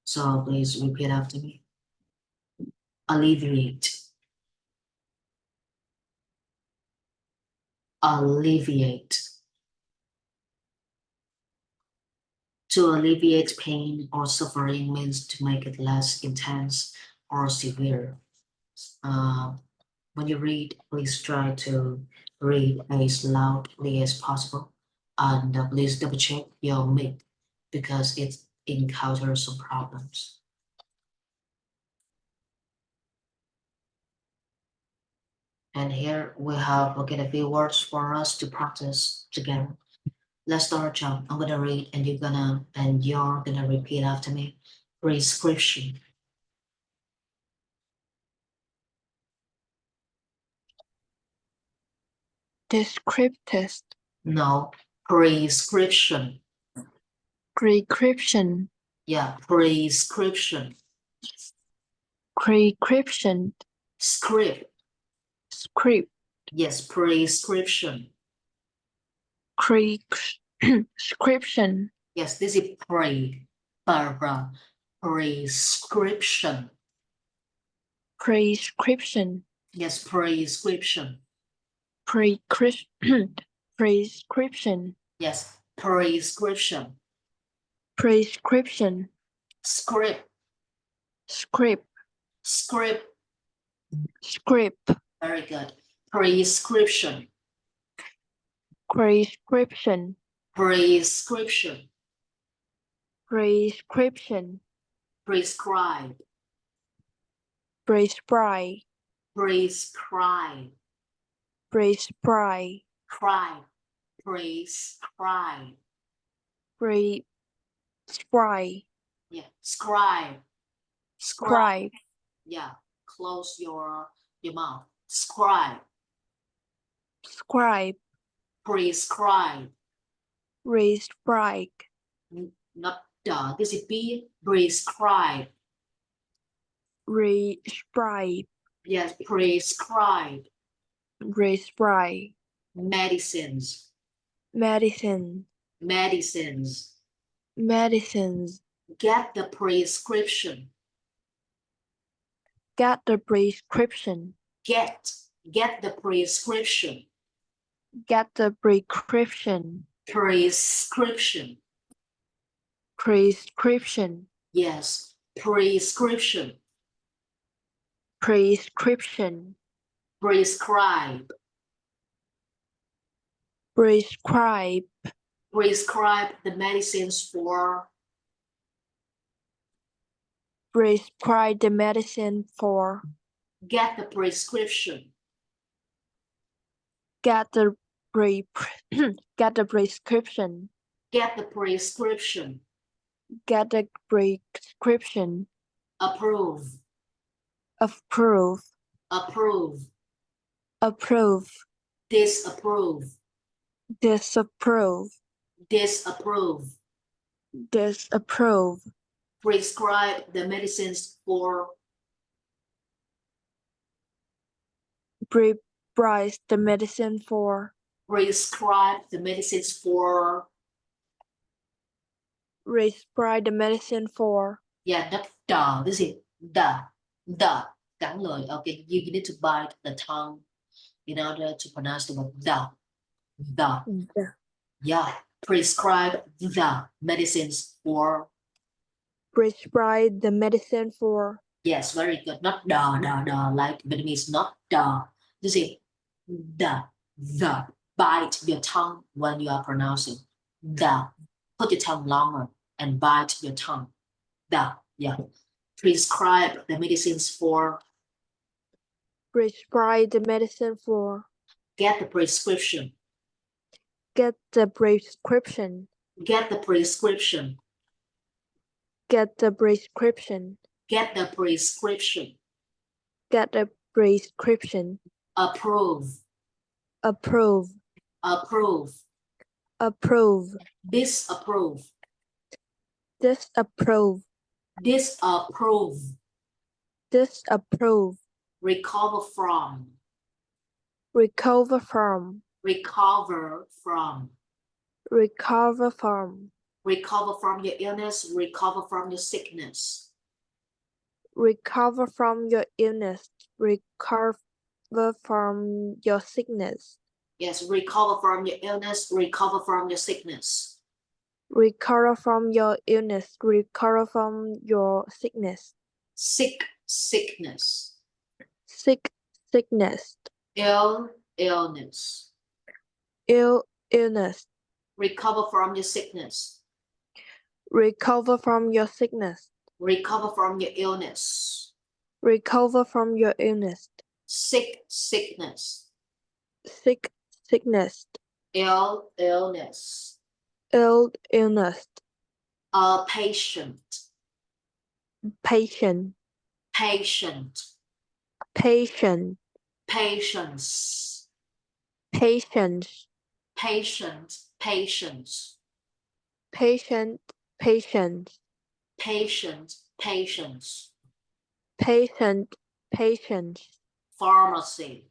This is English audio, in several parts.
So please repeat after me. Alleviate. Alleviate. To alleviate pain or suffering means to make it less intense or severe. When you read, please try to read as loudly as possible, and please double check your mic because it encounters some problems. And here we have a few words for us to practice together. Let's start, John. I'm gonna read, and you're gonna repeat after me. Prescription. Descriptive. No, prescription. Prescription. Yeah, prescription. Prescription. Script. Script. Yes, prescription. Prescription. Yes, this is prescription. Prescription. Yes, prescription. Prescription. Yes, prescription. Prescription. Script. Script. Script. Script. Very good. Prescription. Prescription. Prescription. Prescription. Prescribe. Prescribe. Prescribe. Prescribe. Cry. Prescribe. Prescribe. Yeah. Scribe. Scribe. Yeah. Close your mouth. Scribe. Scribe. Prescribe. Prescribe. Not this is B. Prescribe. Prescribe. Yes, prescribe. Prescribe. Medicines. Medicine. Medicines. Medicines. Get the prescription. Get the prescription. Get the prescription. Get the prescription. Prescription. Prescription. Yes, prescription. Prescription. Prescribe. Prescribe. Prescribe the medicines for. Prescribe the medicine for. Get the prescription. Get the get the prescription. Get the prescription. Get the prescription. Approve. Approve. Approve. Approve. Disapprove. Disapprove. Disapprove. Disapprove. Prescribe the medicines for. Prescribe the medicine for. Prescribe the medicines for. Prescribe the medicine for. Yeah, not the. This is the. Cắn lời. Okay, you need to bite the tongue in order to pronounce the word the. The. Yeah. Prescribe the medicines for. Prescribe the medicine for. Yes, very good. Not the, like Vietnamese, not the. This is the. Bite your tongue when you are pronouncing the. Put your tongue longer and bite your tongue. The. Yeah. Prescribe the medicines for. Prescribe the medicine for. Get the prescription. Get the prescription. Get the prescription. Get the prescription. Get the prescription. Get the prescription. Approve. Approve. Approve. Approve. Disapprove. Disapprove. Disapprove. Disapprove. Recover from. Recover from. Recover from. Recover from. Recover from your illness, recover from your sickness. Recover from your illness. Recover from your sickness. Yes, recover from your illness, recover from your sickness. Recover from your illness. Recover from your sickness. Sick, sickness. Sickness. Ill, illness. Illness. Recover from your sickness. Recover from your sickness. Recover from your illness. Recover from your illness. Sick, sickness. Sickness. Ill, illness. Illness. Patient. Patient. Patient. Patient. Patience. Patience. Patient. Patience. Patient. Patience. Patient. Patience. Patient. Patience. Pharmacy.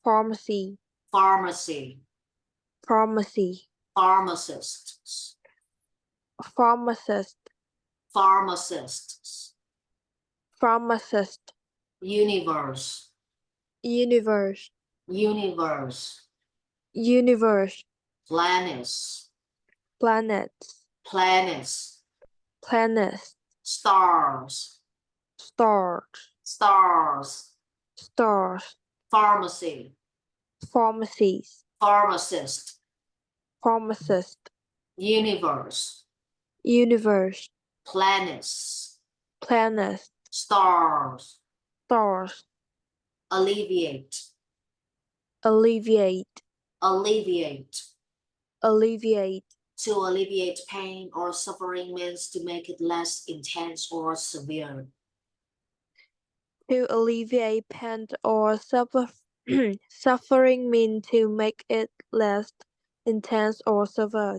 Pharmacy. Pharmacy. Pharmacy. Pharmacists. Pharmacist. Pharmacists. Pharmacist. Universe. Universe. Universe. Universe. Planets. Planets. Planets. Planets. Stars. Stars. Stars. Stars. Pharmacy. Pharmacies. Pharmacist. Pharmacist. Universe. Universe. Planets. Planets. Stars. Stars. Alleviate. Alleviate. Alleviate. Alleviate. To alleviate pain or suffering means to make it less intense or severe. To alleviate pain or suffering mean to make it less intense or severe.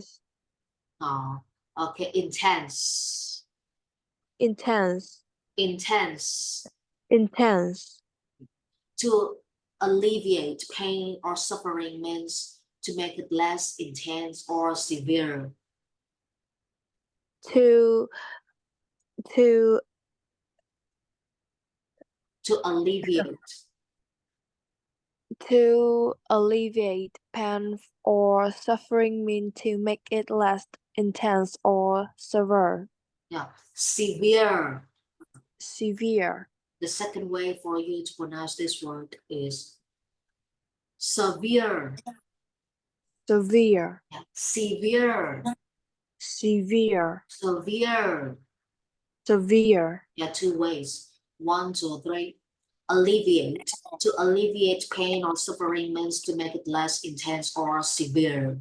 Okay, intense. Intense. Intense. Intense. To alleviate pain or suffering means to make it less intense or severe. To alleviate. To alleviate pain or suffering mean to make it less intense or severe. Yeah, severe. Severe. The second way for you to pronounce this word is severe. Severe. Yeah. Severe. Severe. Severe. Severe. Yeah, two ways. 1, 2, 3. Alleviate. To alleviate pain or suffering means to make it less intense or severe.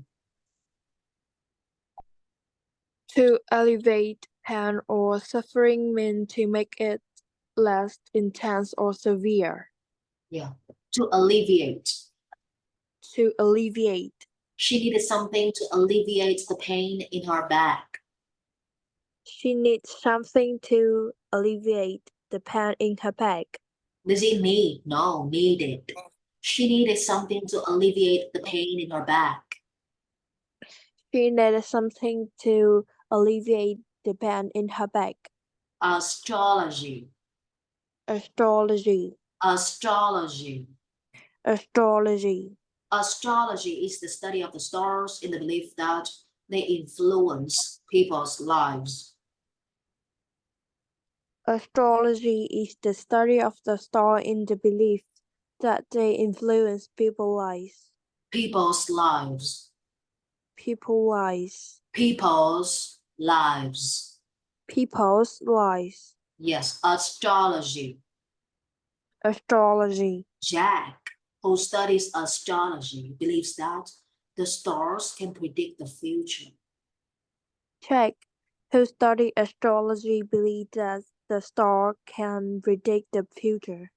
To alleviate pain or suffering mean to make it less intense or severe. Yeah. To alleviate. To alleviate. She needed something to alleviate the pain in her back. She needs something to alleviate the pain in her back. Does it need? No, needed. She needed something to alleviate the pain in her back. She needed something to alleviate the pain in her back. Astrology. Astrology. Astrology. Astrology. Astrology is the study of the stars in the belief that they influence people's lives. Astrology is the study of the star in the belief that they influence people's lives. People's lives. People's lives. People's lives. People's lives. Yes, astrology. Astrology. Jack, who studies astrology, believes that the stars can predict the future. Jack, who studies astrology, believes that the star can predict the future.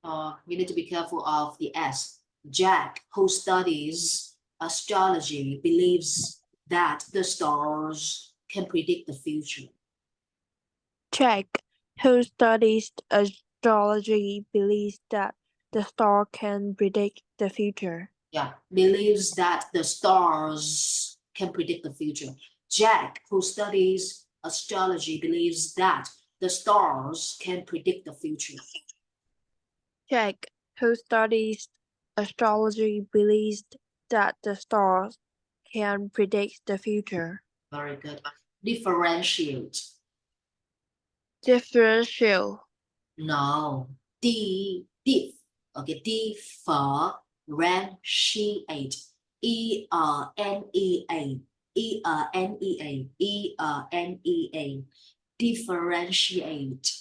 You need to be careful of the S. Jack, who studies astrology, believes that the stars can predict the future. Jack, who studies astrology, believes that the star can predict the future. Yeah, believes that the stars can predict the future. Jack, who studies astrology, believes that the stars can predict the future. Jack, who studies astrology, believes that the stars can predict the future. Very good. Differentiate. Differential. No. Diff. Okay. Differentiate. E-R-N-E-A. E-R-N-E-A. E-R-N-E-A. Differentiate.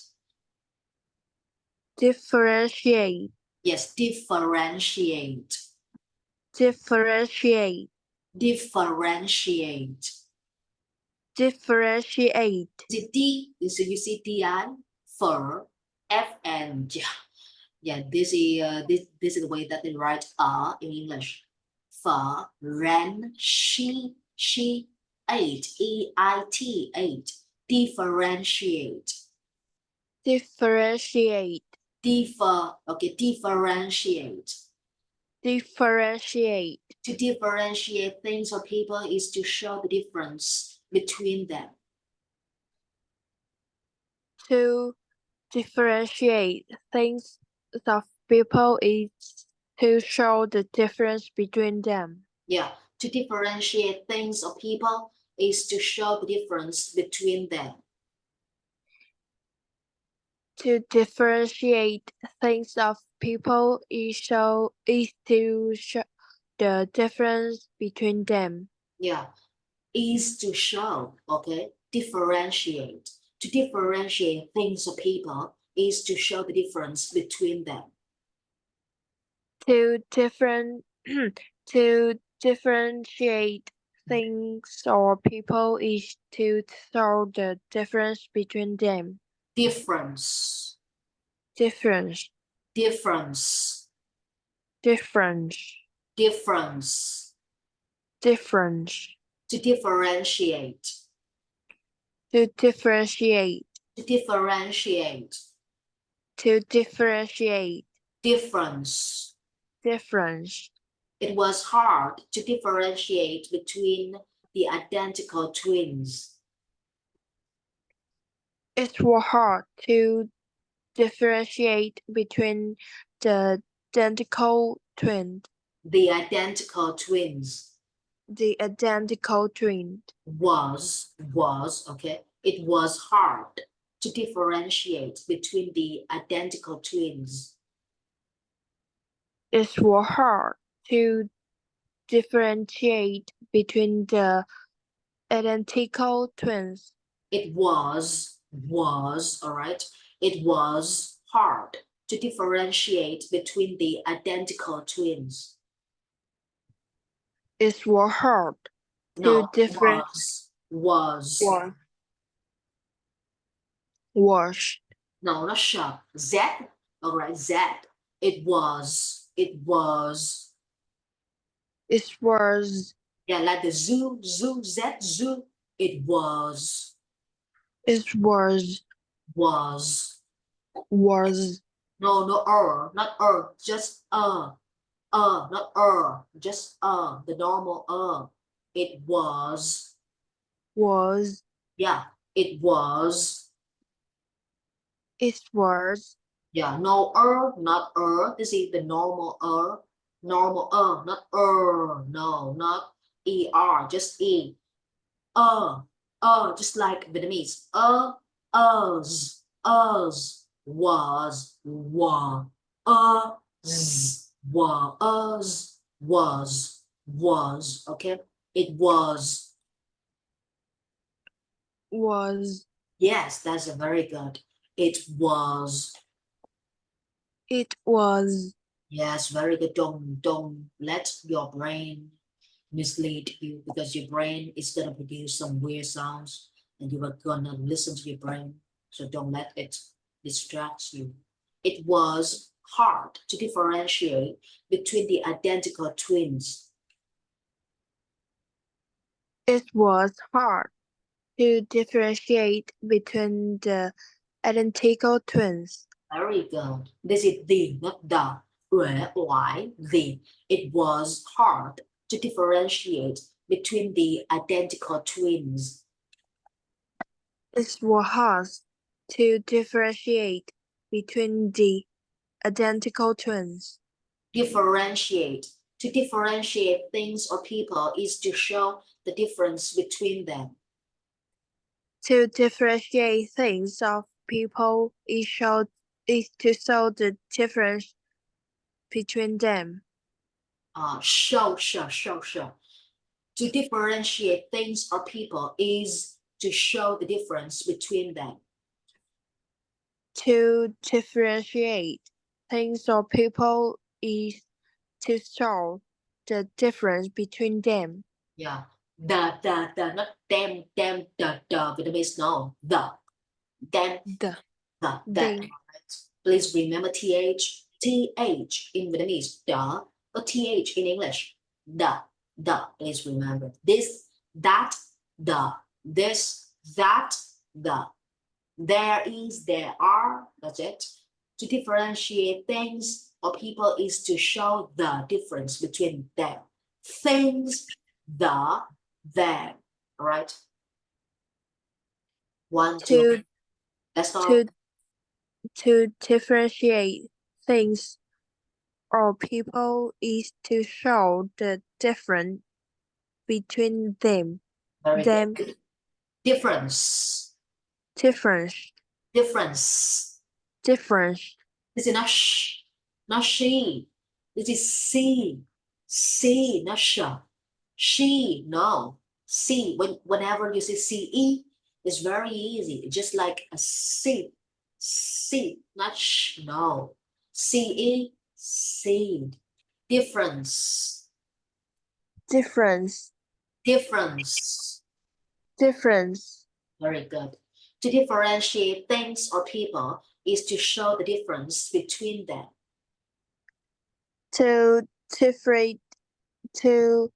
Differentiate. Yes, differentiate. Differentiate. Differentiate. Differentiate. Is it D? So you see D-I? For F-N. Yeah, this is the way that they write in English. She, eight, E-I-T, eight. Differentiate. Differentiate. Differentiate. Differentiate. To differentiate things or people is to show the difference between them. To differentiate things of people is to show the difference between them. Yeah, to differentiate things or people is to show the difference between them. To differentiate things of people is to show the difference between them. Yeah, is to show, okay? Differentiate. To differentiate things or people is to show the difference between them. To to differentiate things or people is to show the difference between them. Difference. Difference. Difference. Difference. Difference. Difference. To differentiate. To differentiate. To differentiate. To differentiate. Difference. Difference. It was hard to differentiate between the identical twins. It was hard to differentiate between the identical twins. The identical twins. The identical twin. Was, okay? It was hard to differentiate between the identical twins. It was hard to differentiate between the identical twins. It was, all right? It was hard to differentiate between the identical twins. It was hard to No, differentiate. was. Was. No, not sharp. Z, all right, Z. It was. It was. Yeah, like the zoo, Z, zoo. It was. It was. Was. Was. No, no, not just not just the normal It was. Was. Yeah, it was. It was. Yeah, no not This is the normal normal not no, not er, just e. Just like Vietnamese. Us, was, was, was, okay? It was. Was. Yes, that's a very good. It was. It was. Yes, very good. Don't let your brain mislead you, because your brain is gonna produce some weird sounds and you are gonna listen to your brain. So don't let it distract you. It was hard to differentiate between the identical twins. It was hard to differentiate between the identical twins. Very good. This is the, not the. The. It was hard to differentiate between the identical twins? It was hard to differentiate between the identical twins. Differentiate. To differentiate things or people is to show the difference between them. To differentiate things or people is to show the difference between them. Show. To differentiate things or people is to show the difference between them. To differentiate things or people is to show the difference between them. Yeah. The, not them, the Vietnamese, no. The, them, The, that. they, Please remember th in Vietnamese, the, or th in English, the. Please remember this, that, the, this, that, the. There is, there are. That's it. To differentiate things or people is to show the difference between them. Things, the, them. All right. 1, 2. Let's go. to differentiate things or people is to show the difference between them. Very Them. good. Difference. Difference. Difference. Difference. This is not sh, not she. This is C. C, not sh. She, no. C. Whenever you say CE, it's very easy. Just like a C. C, not sh, no. CE, seed. Difference. Difference. Difference. Difference. Very good. To differentiate things or people is to show the difference between them. To differentiate. To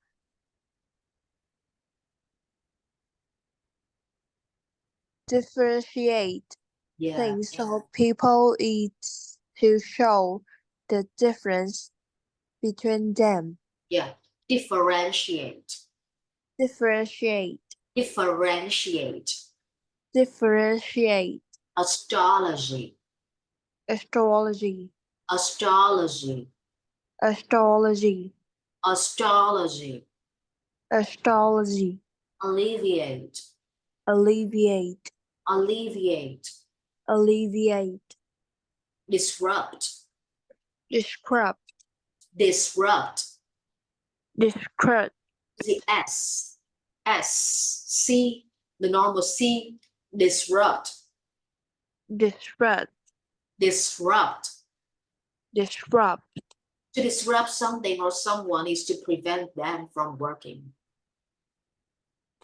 differentiate things or people is to show the difference between them. Yeah. Differentiate. Differentiate. Differentiate. Differentiate. Astrology. Astrology. Astrology. Astrology. Astrology. Astrology. Alleviate. Alleviate. Alleviate. Alleviate. Disrupt. Disrupt. Disrupt. Disrupt. The S. S. C. The normal C. Disrupt. Disrupt. Disrupt. Disrupt. To disrupt something or someone is to prevent them from working.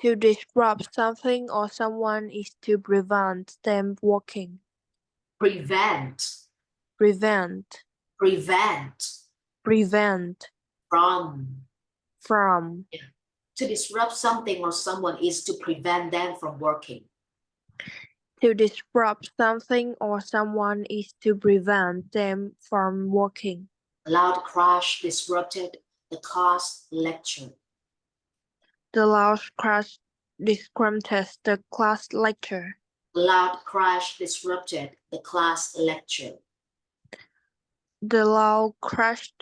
To disrupt something or someone is to prevent them working. Prevent. Prevent. Prevent. Prevent. From. From. Yeah. To disrupt something or someone is to prevent them from working. To disrupt something or someone is to prevent them from working. A loud crash disrupted the class lecture. The loud crash disrupted the class lecture. A loud crash disrupted the class lecture. The loud crash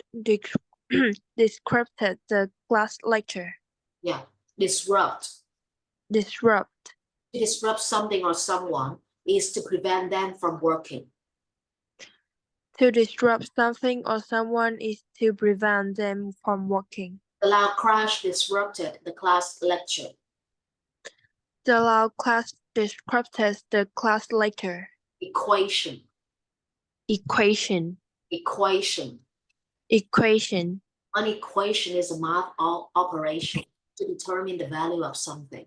disrupted the class lecture. Yeah. Disrupt. Disrupt. To disrupt something or someone is to prevent them from working. To disrupt something or someone is to prevent them from working. The loud crash disrupted the class lecture. The loud crash disrupted the class lecture. Equation. Equation. Equation. Equation. An equation is a math operation to determine the value of something.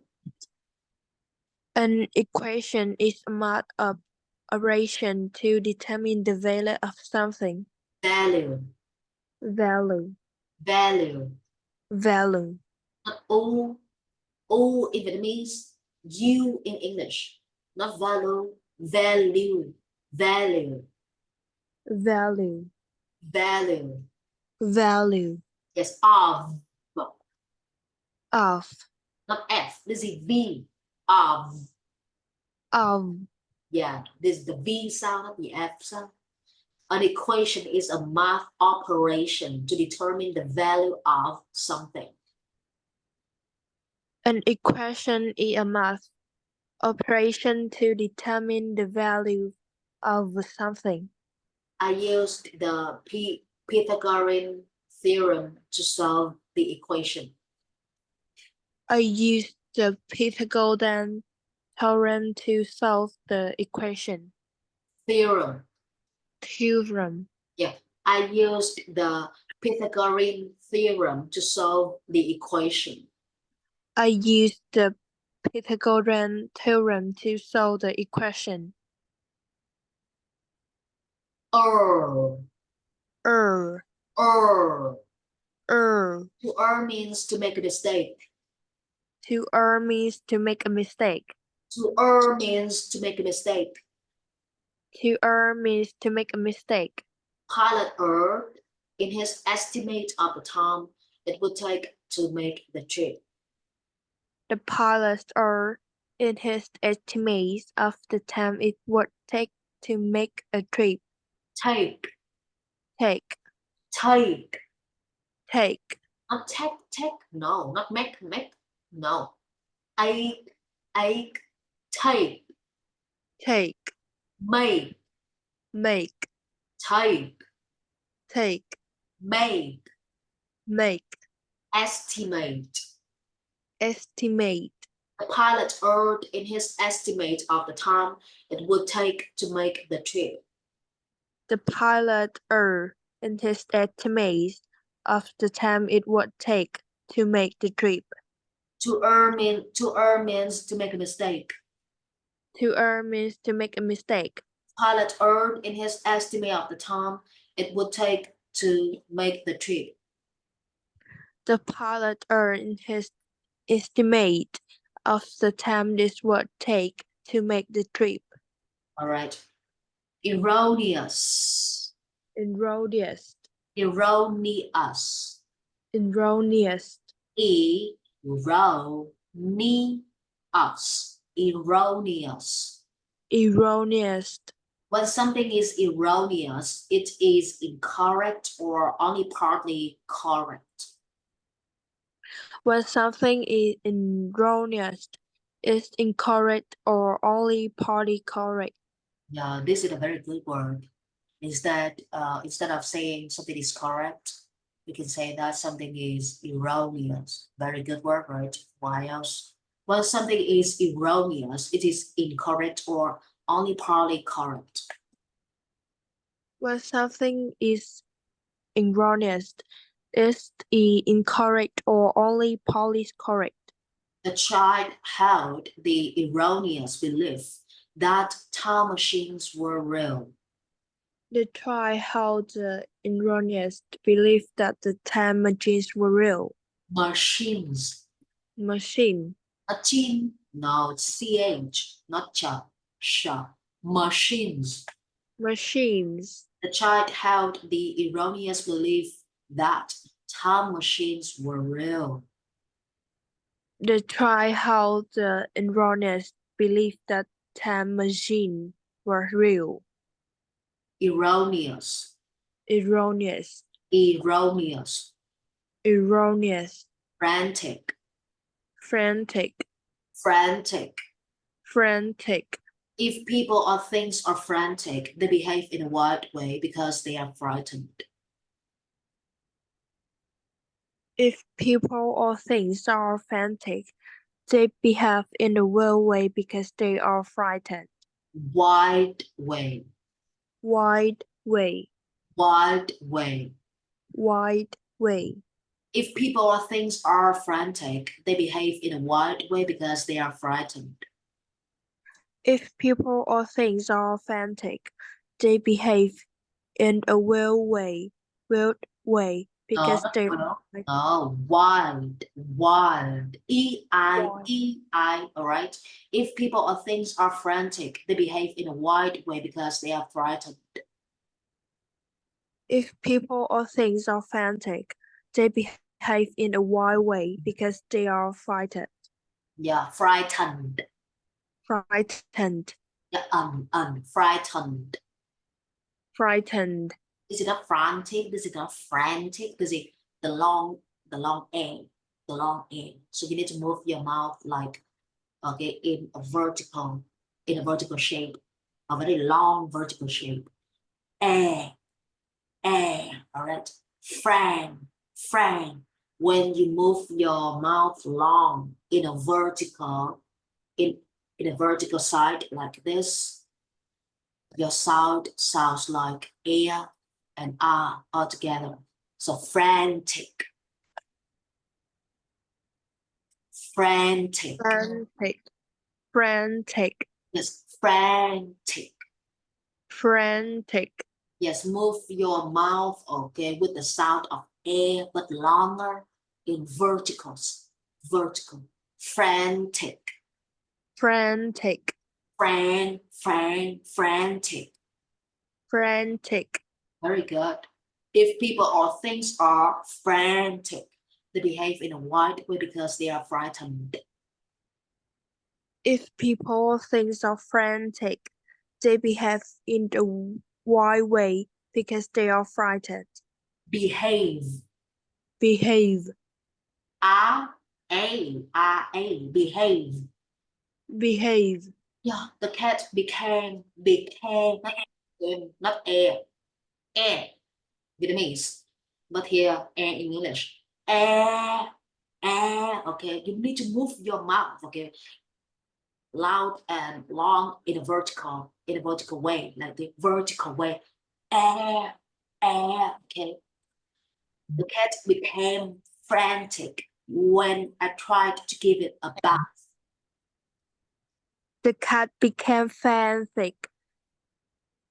An equation is a math operation to determine the value of something. Value. Value. Value. Value. Not O in Vietnamese, U in English. Not value, value, value. Value. Value. Value. Yes, of. of, not F. This is V. Of. of. Yeah, this is the V sound, not the F sound. An equation is a math operation to determine the value of something. An equation is a math operation to determine the value of something. I used the Pythagorean theorem to solve the equation. I used the Pythagorean theorem to solve the equation. Theorem. Theorem. Yeah, I used the Pythagorean theorem to solve the equation. I used the Pythagorean theorem to solve the equation. Er. Er. To err means to make a mistake. To err means to make a mistake. To err means to make a mistake. To err means to make a mistake. Pilot erred in his estimate of the time it would take to make the trip. The pilot erred in his estimates of the time it would take to make a trip. Take. Take. Take. Take. Not take. No, not make. No. Take. Take. Take. Make. Make. Take. Take. Make. Make. Estimate. Estimate. The pilot erred in his estimate of the time it would take to make the trip. The pilot erred in his estimates of the time it would take to make the trip. To err means to make a mistake. To err means to make a mistake. Pilot erred in his estimate of the time it would take to make the trip. The pilot erred in his estimate of the time this would take to make the trip. All right. Erroneous. Erroneous. Erroneous. Erroneous. Erroneous. Erroneous. When something is erroneous, it is incorrect or only partly correct. When something is erroneous, it's incorrect or only partly correct. Yeah, this is a very good word. Instead of saying something is correct, we can say that something is erroneous. Very good word, right? Why else? When something is erroneous, it is incorrect or only partly correct. When something is erroneous, it's incorrect or only partly correct. The child held the erroneous belief that time machines were real. The child held the erroneous belief that the time machines were real. Machines. Machine. Machine. No, it's CH, not cha. Sha. Machines. Machines. The child held the erroneous belief that time machines were real. The child held the erroneous belief that time machines were real. Erroneous. Erroneous. Erroneous. Erroneous. Frantic. Frantic. Frantic. Frantic. If people or things are frantic, they behave in a wild way because they are frightened. If people or things are frantic, they behave in a wild way because they are frightened. Wild way. Wild way. Wild way. Wild way. If people or things are frantic, they behave in a wild way because they are frightened. If people or things are frantic, they behave in a wild way because they are frightened. No, wild, E-I-E-I, all right? If people or things are frantic, they behave in a wild way because they are frightened. If people or things are frantic, they behave behave in a wild way because they are frightened. Yeah, frightened. Frightened. Yeah, frightened. Frightened. This is not frantic. This is not frantic. This is the long, the long end, the long end. So you need to move your mouth like, okay, in a vertical shape, a very long vertical shape. Eh, all right. Friend. When you move your mouth long in a vertical, in a vertical side like this, your sound sounds like air and R all together. So frantic. Frantic. Frantic. Frantic. Yes, frantic. Frantic. Yes, move your mouth, okay, with the sound of air, but longer in verticals. Vertical. Frantic. Frantic. Frantic. Frantic. Very good. If people or things are frantic, they behave in a wild way because they are frightened. If people or things are frantic, they behave in a wild way because they are frightened. Behave. Behave. R-A, behave. Behave. Yeah, the cat became, not air, Vietnamese, but here air in English. Air, okay, you need to move your mouth, okay, loud and long in a vertical way, like the vertical way. Air, okay. The cat became frantic when I tried to give it a bath. The cat became frantic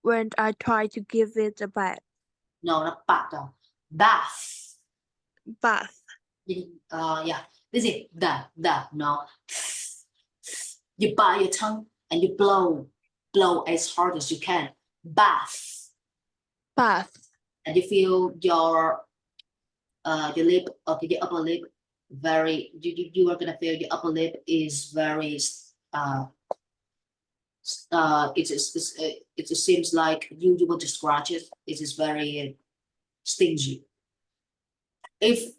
when I tried to give it a bath. No, not bath, no. Bath. Bath. Yeah, this is no. You bite your tongue and you blow as hard as you can. Bath. Bath. And you feel your lip, okay, your upper lip very, you are gonna feel your upper lip is very it seems like you want to scratch it. It is very stingy. If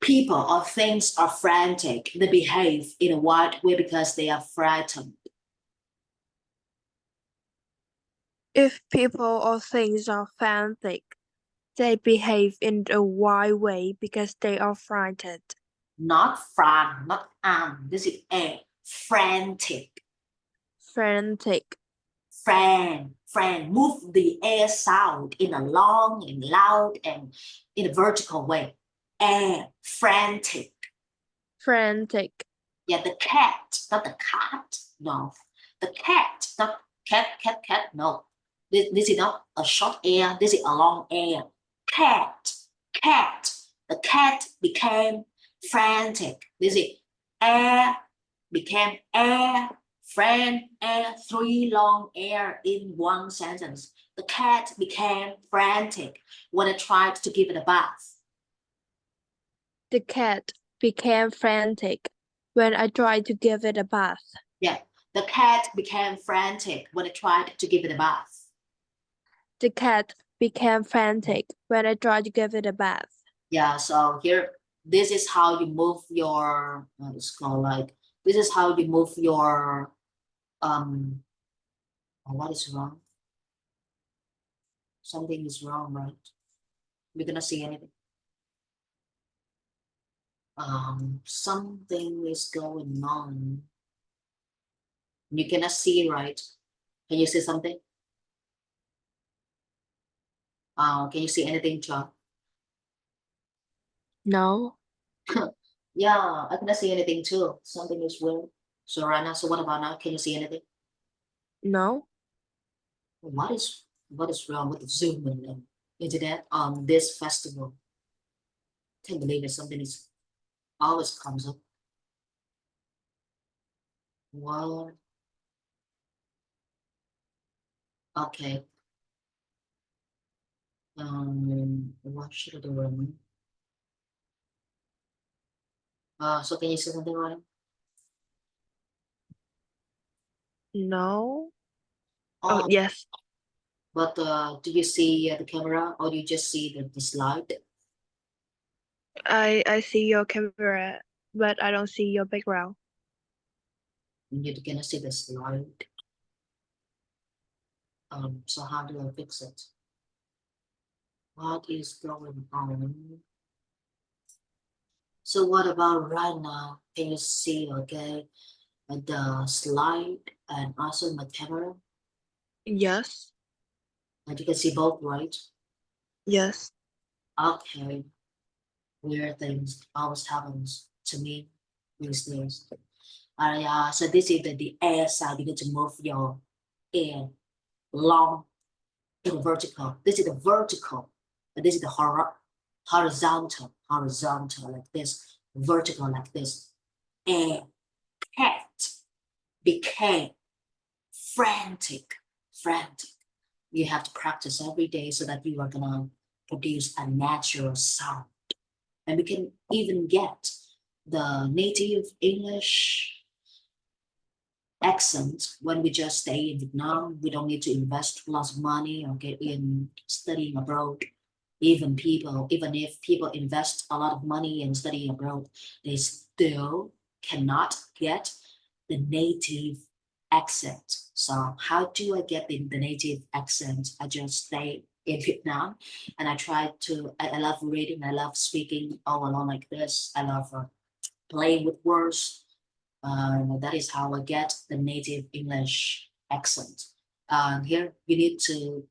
people or things are frantic, they behave in a wild way because they are frightened. If people or things are frantic, they behave in a wild way because they are frightened. Not fran, not this is a frantic. Frantic. Move the air sound in a long and loud and in a vertical way. Frantic. Frantic. Yeah, the cat, not the cat. No, the cat, not cat. No, this is not a short air. This is a long air. Cat. The cat became frantic. This is air became air. Air, three long air in one sentence. The cat became frantic when I tried to give it a bath. The cat became frantic when I tried to give it a bath. Yeah, the cat became frantic when I tried to give it a bath. The cat became frantic when I tried to give it a bath. Yeah, so here, this is how you move your, it's called like, this is how you move your, what is wrong? Something is wrong, right? We're gonna see anything. Something is going on. You cannot see, right? Can you see something? Can you see anything, John? No. Yeah, I cannot see anything too. Something is weird. So right now, so what about now? Can you see anything? No. What is wrong with the Zoom and internet on this festival? Can't believe it. Something is always comes up. Well, okay. What should I do? So can you say something about it? No. Oh, Oh, yes. but do you see the camera or do you just see the slide? I see your camera, but I don't see your background. You're gonna see the slide. So how do I fix it? What is going on? So what about right now? Can you see, okay, the slide and also my camera? Yes. And you can see both, right? Yes. Okay. Weird things always happens to me these days. So this is the air side. You need to move your air long to the vertical. This is the vertical, and this is the horizontal, horizontal like this, vertical like this. And cat became frantic, frantic. You have to practice every day so that you are gonna produce a natural sound. And we can even get the native English accent when we just stay in Vietnam. We don't need to invest lots of money or get in studying abroad. Even if people invest a lot of money in studying abroad, they still cannot get the native accent. So how do I get the native accent? I just stay in Vietnam and I love reading, I love speaking all along like this. I love playing with words. That is how I get the native English accent. Here you need to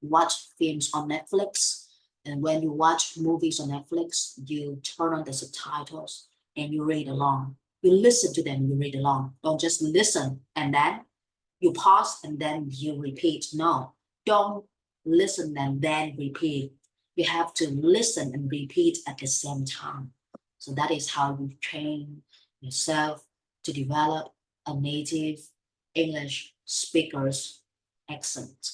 watch films on Netflix. And when you watch movies on Netflix, you turn on the subtitles and you read along. You listen to them, you read along. Don't just listen and then you pause and then you repeat. No, don't listen and then repeat. You have to listen and repeat at the same time. So that is how you train yourself to develop a native English speaker's accent.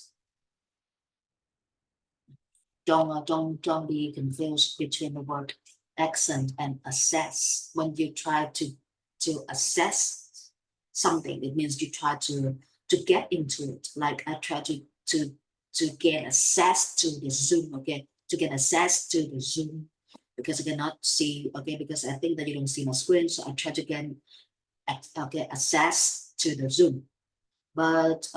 Don't be confused between the word accent and assess. When you try to assess something, it means you try to get into it. Like I try to get access to the Zoom, okay, to get access to the Zoom because I cannot see, okay, because I think that you don't see my screen, so I try to get access to the Zoom. But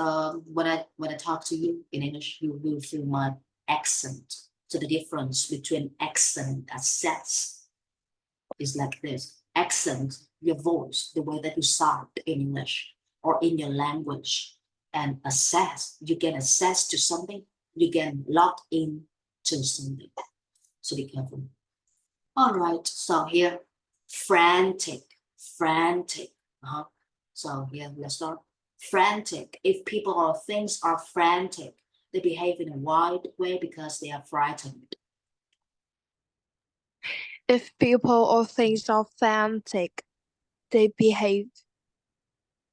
when I talk to you in English, you will feel my accent. So the difference between accent and access is like this. Accent, your voice, the way that you sound in English or in your language. And access, you get access to something, you get locked in to something. So be careful. All right, so here, frantic, frantic. Uh-huh. So here, let's start. Frantic. If people or things are frantic, they behave in a wild way because they are frightened. If people or things are frantic, they behave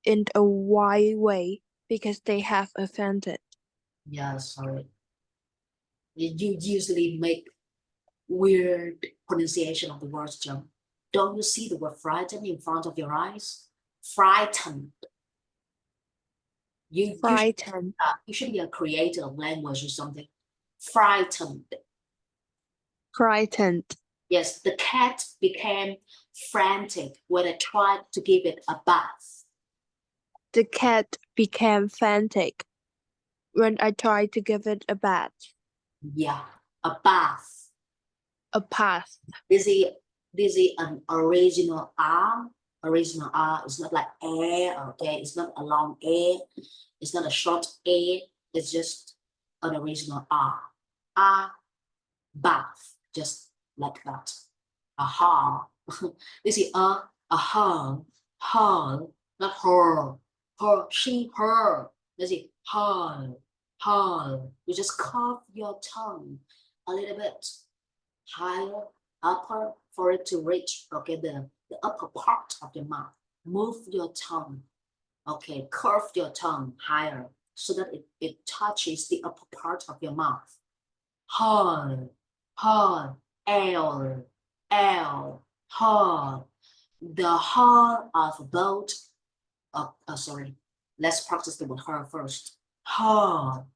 in a wild way because they have offended. Yeah, sorry. You usually make weird pronunciation of the words, John. Don't you see the word frightened in front of your eyes? Frightened. You should, Frightened. you should be a creator of language or something. Frightened. Frightened. Yes, the cat became frantic when I tried to give it a bath. The cat became frantic when I tried to give it a bath. Yeah, a bath. A path. This is an original R. Original R. It's not like air, okay? It's not a long A. It's not a short A. It's just an original R. A bath, just like that. Aha. This is a her, not her. Her, she, her. This is her, her. You just curve your tongue a little bit higher, upper, for it to reach, okay, the upper part of your mouth. Move your tongue, okay, curve your tongue higher so that it touches the upper part of your mouth. Her, her, L, L, hull. The hull of a boat. Sorry. Let's practice the word hull first. Hull.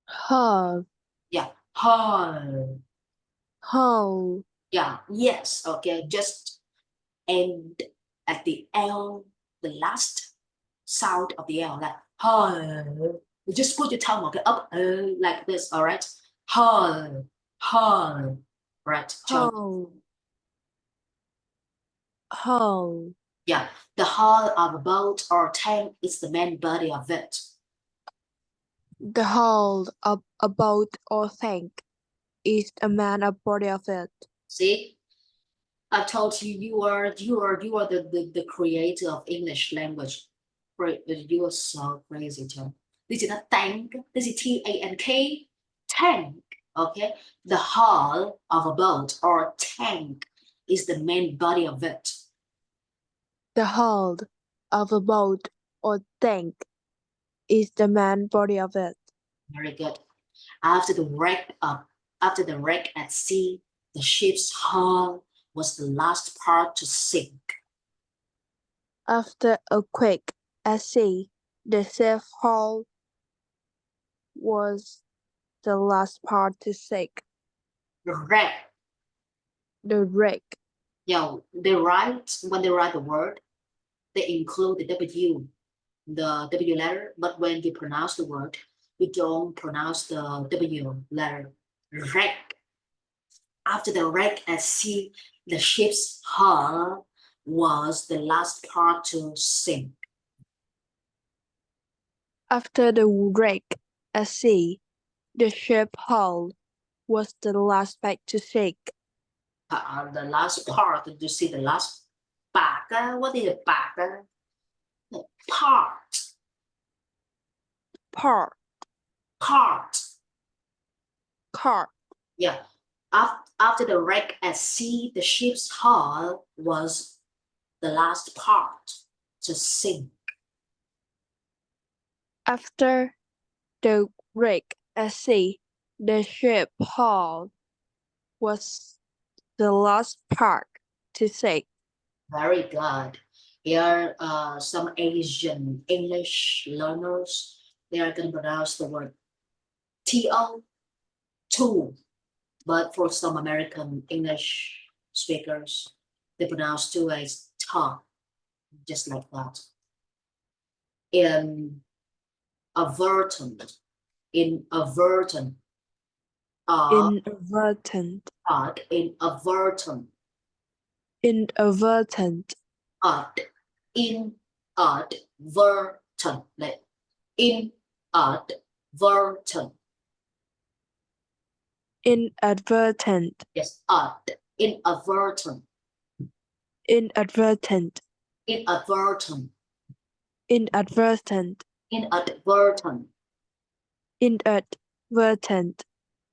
Hull. Yeah. Hull. Hull. Yeah. Yes. Okay. Just end at the L, the last sound of the L, like hull. You just put your tongue okay, up like this. All right. Hull. Hull. Right. Chum. Hull. Hull. Yeah. The hull of a boat or tank is the main body of it. The hull of a boat or tank is the main body of it. See? I told you you are the creator of English language. You are so crazy, John. This is a tank. This is TANK. Tank. Okay. The hull of a boat or tank is the main body of it. The hull of a boat or tank is the main body of it. Very good. After the wreck at sea, the ship's hull was the last part to sink. After a quake at sea, the ship's hull was the last part to sink. The wreck. The wreck. Yeah, when they write the word, they include the W letter, but when you pronounce the word, you don't pronounce the W letter. Wreck. After the wreck at sea, the ship's hull was the last part to sink. After the wreck at sea, the ship's hull was the last part to sink. The last part, did you see the last part? What is a part? Part. Part. Part. Part. Yeah. After the wreck at sea, the ship's hull was the last part to sink. After the wreck at sea, the ship's hull was the last part to sink. Very good. Here, some Asian English learners, they are going to pronounce the word TO, tool. But for some American English speakers, they pronounce tool as ta, just like that. Inadvertent, inadvertent, Inadvertent. inadvertent, Inadvertent. inadvertent, like inadvertent. Inadvertent. Yes, inadvertent, Inadvertent. inadvertent, Inadvertent. inadvertent. Inadvertent.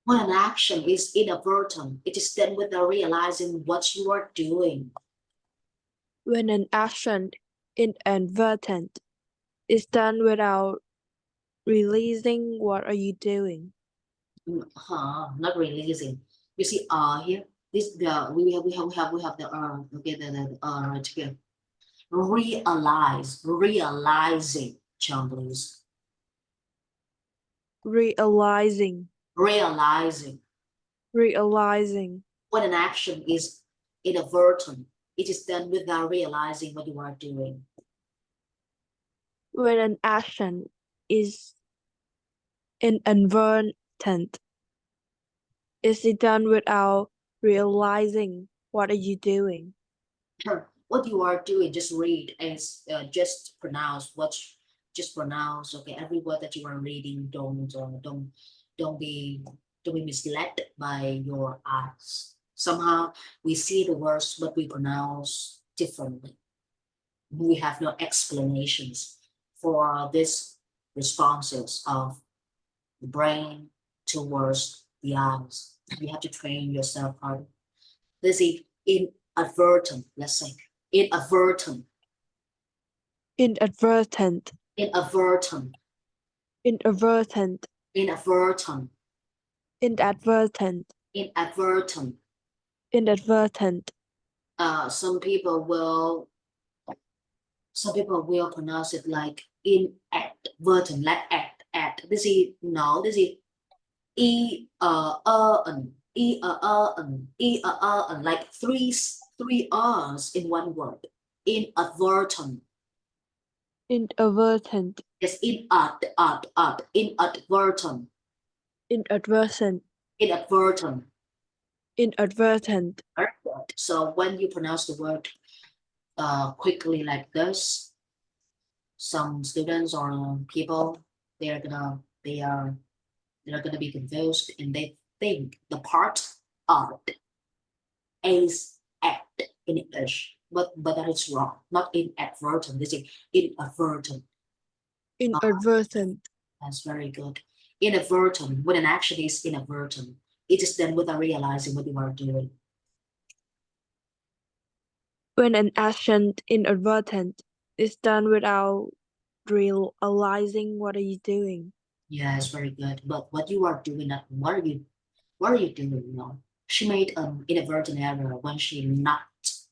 When an action is inadvertent, it is done without realizing what you are doing. When an action inadvertent is done without realizing what are you doing. Not releasing. You see, here, this the we have the okay, the right here. Realizing, John, please. Realizing. Realizing. Realizing. When an action is inadvertent, it is done without realizing what you are doing. When an action is inadvertent, is it done without realizing what are you doing? What you are doing, just read as just pronounce what just pronounce. Okay, every word that you are reading, don't be misled by your eyes. Somehow we see the words but we pronounce differently. We have no explanations for these responses of the brain towards the eyes. You have to train yourself hard. This is inadvertent, let's say. Inadvertent. Inadvertent. Inadvertent. Inadvertent. Inadvertent. Inadvertent. Inadvertent. Inadvertent. Some people will pronounce it like inadvertent, like at. This is no, this is like three r's in one word. Inadvertent. Inadvertent. Yes, inadvertent. Inadvertent. Inadvertent. Inadvertent. So when you pronounce the word quickly like this, some students or people they're gonna be confused and they think the part of is at in English, but that is wrong. Not inadvertent. This is inadvertent. Inadvertent. That's very good. Inadvertent, when an action is inadvertent, it is done without realizing what you are doing. When an action inadvertent is done without realizing what are you doing. Yeah, it's very good. But what you are doing, what are you doing? You know, she made an inadvertent error when she knocked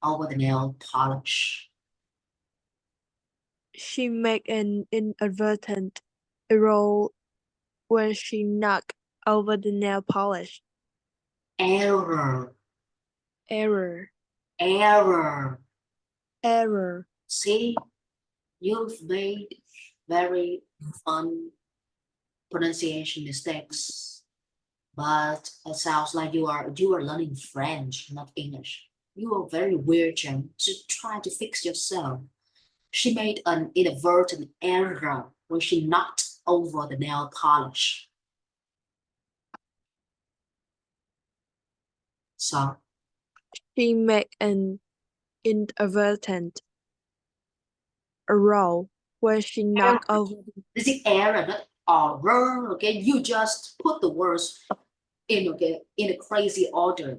over the nail polish. She made an inadvertent error when she knocked over the nail polish. Error. Error. Error. Error. See, you've made very fun pronunciation mistakes, but it sounds like you are learning French, not English. You are very weird, Jen. So try to fix yourself. She made an inadvertent error when she knocked over the nail polish. So she made an inadvertent error when she knocked over. This is error, not error. Okay, you just put the words in a crazy order.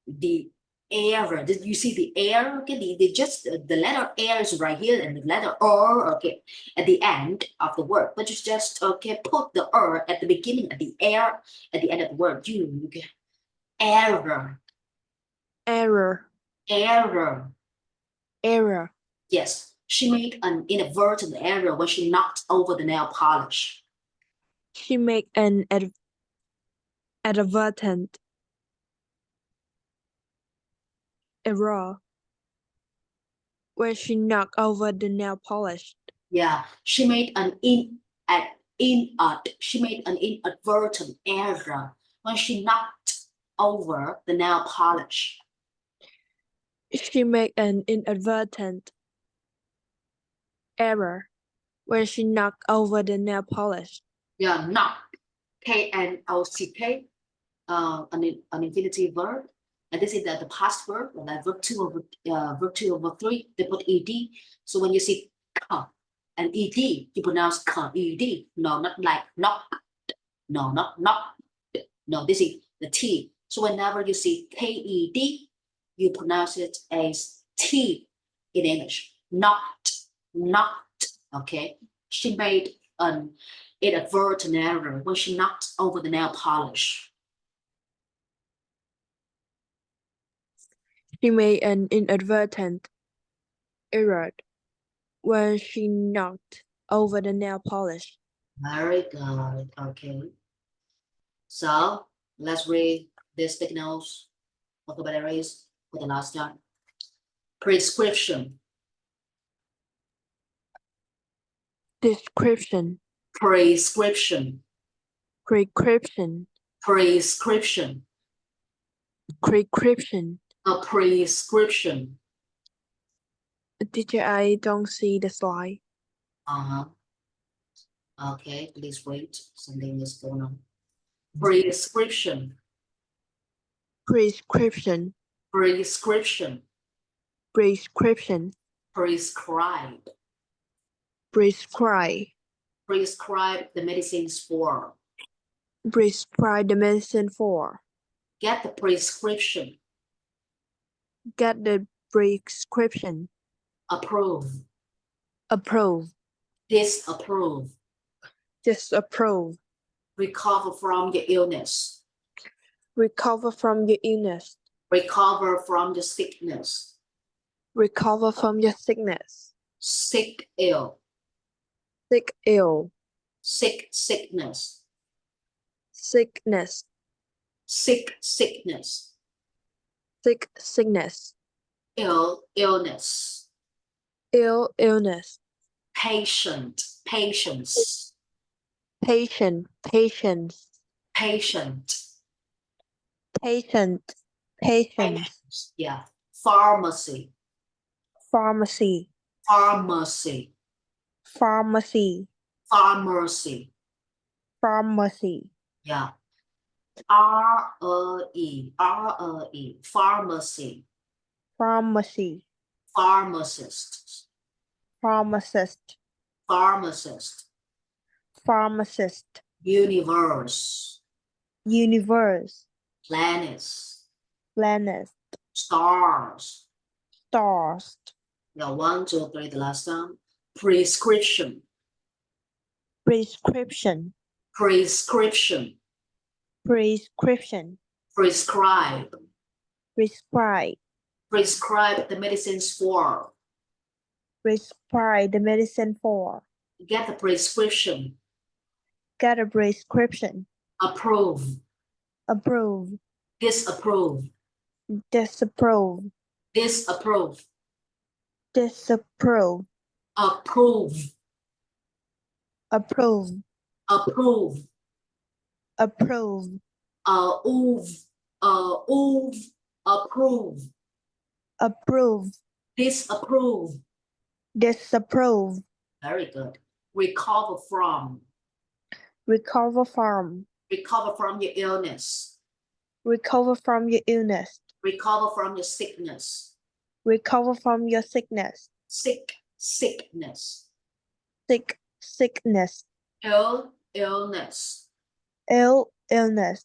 The error. Did you see the error? Okay, the letter R is right here, and the letter R, okay, at the end of the word. But you just put the R at the beginning, at the R at the end of the word. You get error. Error. Error. Error. Yes, she made an inadvertent error when she knocked over the nail polish. She made an inadvertent error when she knocked over the nail polish. Yeah, she made an inadvertent error when she knocked over the nail polish. She made an inadvertent error when she knocked over the nail polish. Yeah, knock, K-N-O-C-K, an infinitive verb. And this is the past verb, like verb 2 over verb 3, they put ed. So when you see k and ed, you pronounce k, ed. No, not like knock. No, not knock. No, this is the T. So whenever you see K-E-D, you pronounce it as T in English. Not. Okay. She made an inadvertent error when she knocked over the nail polish. She made an inadvertent error when she knocked over the nail polish. Very good. Okay. So let's read this notes vocabularies for the last time. Prescription. Description. Prescription. Prescription. Prescription. Prescription. A prescription. Teacher, I don't see the slide. Okay, please wait. Something is going on. Prescription. Prescription. Prescription. Prescription. Prescribe. Prescribe. Prescribe the medicines for. Prescribe the medicine for. Get the prescription. Get the prescription. Approve. Approve. Disapprove. Disapprove. Recover from your illness. Recover from your illness. Recover from the sickness. Recover from your sickness. Sick, ill. Sick, ill. Sick, sickness. Sickness. Sick, sickness. Sick, sickness. Ill, illness. Ill, illness. Patient, patience. Patient, patience. Patient. Patient, patience. Yeah. Pharmacy. Pharmacy. Pharmacy. Pharmacy. Pharmacy. Pharmacy. Yeah. R-E. R-E. Pharmacy. Pharmacy. Pharmacist. Pharmacist. Pharmacist. Pharmacist. Universe. Universe. Planets. Planet. Stars. Stars. Yeah, 1, 2, 3, the last time. Prescription. Prescription. Prescription. Prescription. Prescribe. Prescribe. Prescribe the medicines for. Prescribe the medicine for. Get the prescription. Get a prescription. Approve. Approve. Disapprove. Disapprove. Disapprove. Disapprove. Approve. Approve. Approve. Approve. Approve. Approve. Approve. Disapprove. Disapprove. Very good. Recover from. Recover from. Recover from your illness. Recover from your illness. Recover from your sickness. Recover from your sickness. Sick, sickness. Sick, sickness. Ill, illness. Ill, illness.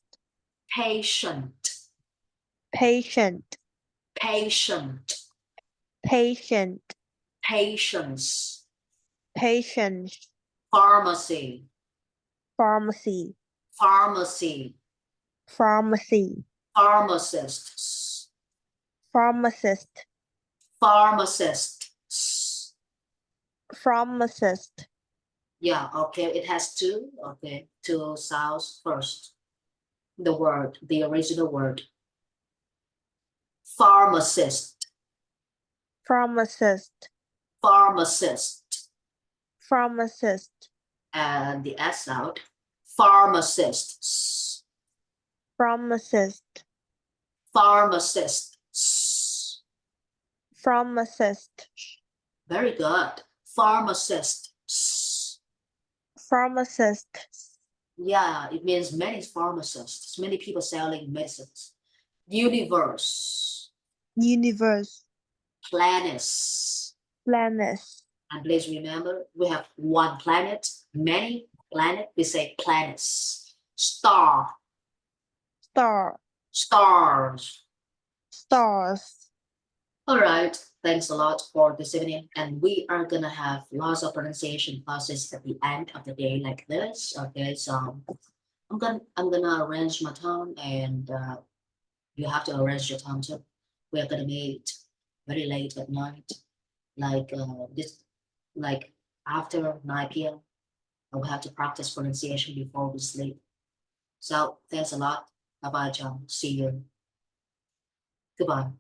Patient. Patient. Patient. Patient. Patience. Patience. Pharmacy. Pharmacy. Pharmacy. Pharmacy. Pharmacists. Pharmacist. Pharmacists. Pharmacist. Yeah, okay, it has two. Okay, two sounds first. The word, the original word. Pharmacist. Pharmacist. Pharmacist. Pharmacist. And the S out. Pharmacists. Pharmacist. Pharmacists. Pharmacist. Very good. Pharmacists. Pharmacist. Yeah, it means many pharmacists, many people selling medicines. Universe. Universe. Planets. Planets. And please remember, we have one planet, many planet, we say planets. Star. Star. Stars. Stars. All right, thanks a lot for this evening, and we are gonna have lots of pronunciation classes at the end of the day like this. Okay, so I'm gonna arrange my time, and you have to arrange your time too. We are gonna meet very late at night, like like after 9 p.m. I will have to practice pronunciation before we sleep. So thanks a lot. Bye bye, John. See you. Goodbye.